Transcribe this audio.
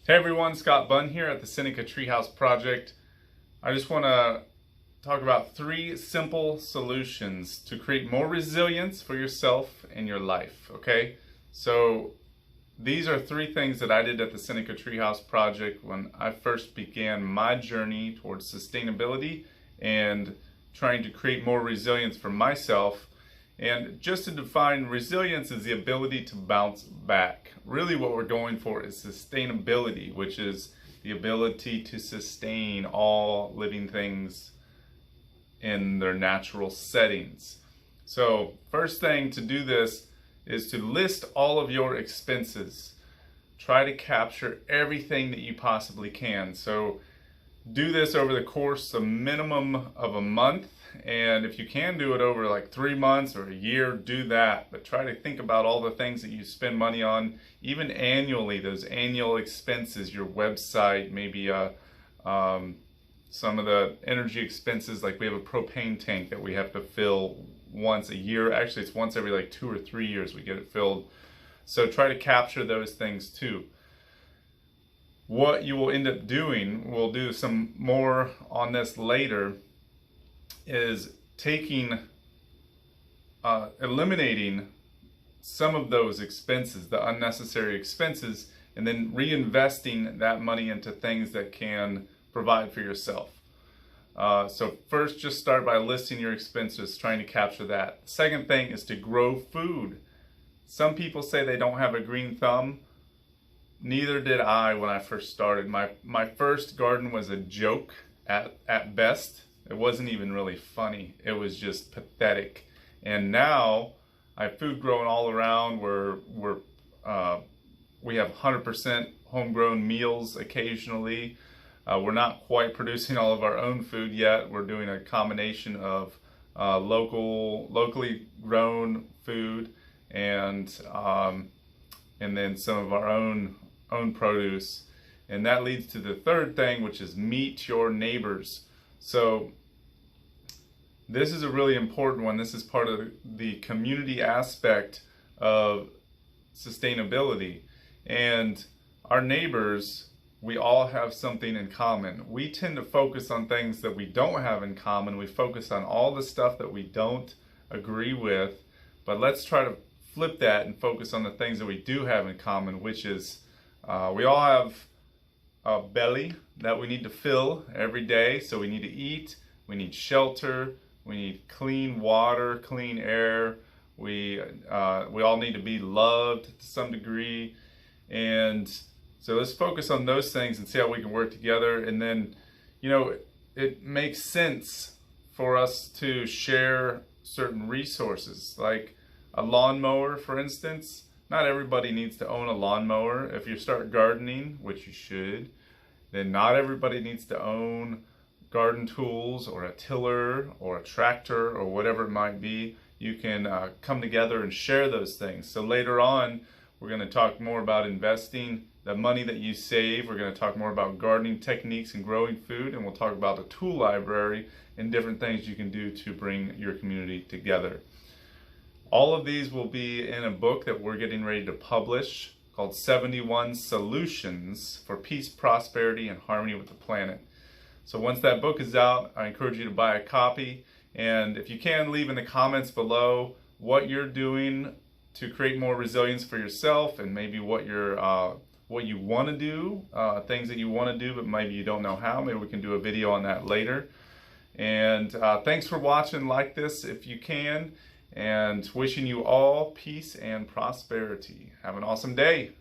Hey everyone, Scott Bunn here at the Seneca Treehouse Project. I just want to talk about 3 simple solutions to create more resilience for yourself and your life, okay? So these are 3 things that I did at the Seneca Treehouse Project when I first began my journey towards sustainability and trying to create more resilience for myself. And just to define, resilience is the ability to bounce back. Really what we're going for is sustainability, which is the ability to sustain all living things in their natural settings. So first thing to do this is to list all of your expenses. Try to capture everything that you possibly can. So do this over the course a minimum of a month, and if you can do it over like 3 months or a year, do that. But try to think about all the things that you spend money on, even annually, those annual expenses, your website, maybe some of the energy expenses, like we have a propane tank that we have to fill once a year. Actually, it's once every like 2 or 3 years we get it filled. So try to capture those things too. What you will end up doing, we'll do some more on this later, is eliminating some of those expenses, the unnecessary expenses, and then reinvesting that money into things that can provide for yourself. So first, just start by listing your expenses, trying to capture that. Second thing is to grow food. Some people say they don't have a green thumb. Neither did I when I first started. My first garden was a joke at best. It wasn't even really funny. It was just pathetic. And now I have food growing all around. We have 100% homegrown meals occasionally. We're not quite producing all of our own food yet. We're doing a combination of locally grown food and then some of our own produce. And that leads to the third thing, which is meet your neighbors. So this is a really important one. This is part of the community aspect of sustainability. And our neighbors, we all have something in common. We tend to focus on things that we don't have in common. We focus on all the stuff that we don't agree with. But let's try to flip that and focus on the things that we do have in common, which is we all have a belly that we need to fill every day. So we need to eat, we need shelter, we need clean water, clean air. We all need to be loved to some degree. And so let's focus on those things and see how we can work together. And then, it makes sense for us to share certain resources, like a lawnmower, for instance. Not everybody needs to own a lawnmower. If you start gardening, which you should, then not everybody needs to own garden tools or a tiller or a tractor or whatever it might be. You can come together and share those things. So later on, we're going to talk more about investing the money that you save. We're going to talk more about gardening techniques and growing food, and we'll talk about the tool library and different things you can do to bring your community together. All of these will be in a book that we're getting ready to publish called 71 Solutions for Peace, Prosperity, and Harmony with the Planet. So once that book is out, I encourage you to buy a copy. And if you can, leave in the comments below what you're doing to create more resilience for yourself, and maybe what you want to do, things that you want to do, but maybe you don't know how. Maybe we can do a video on that later. And thanks for watching. Like this if you can. And wishing you all peace and prosperity. Have an awesome day.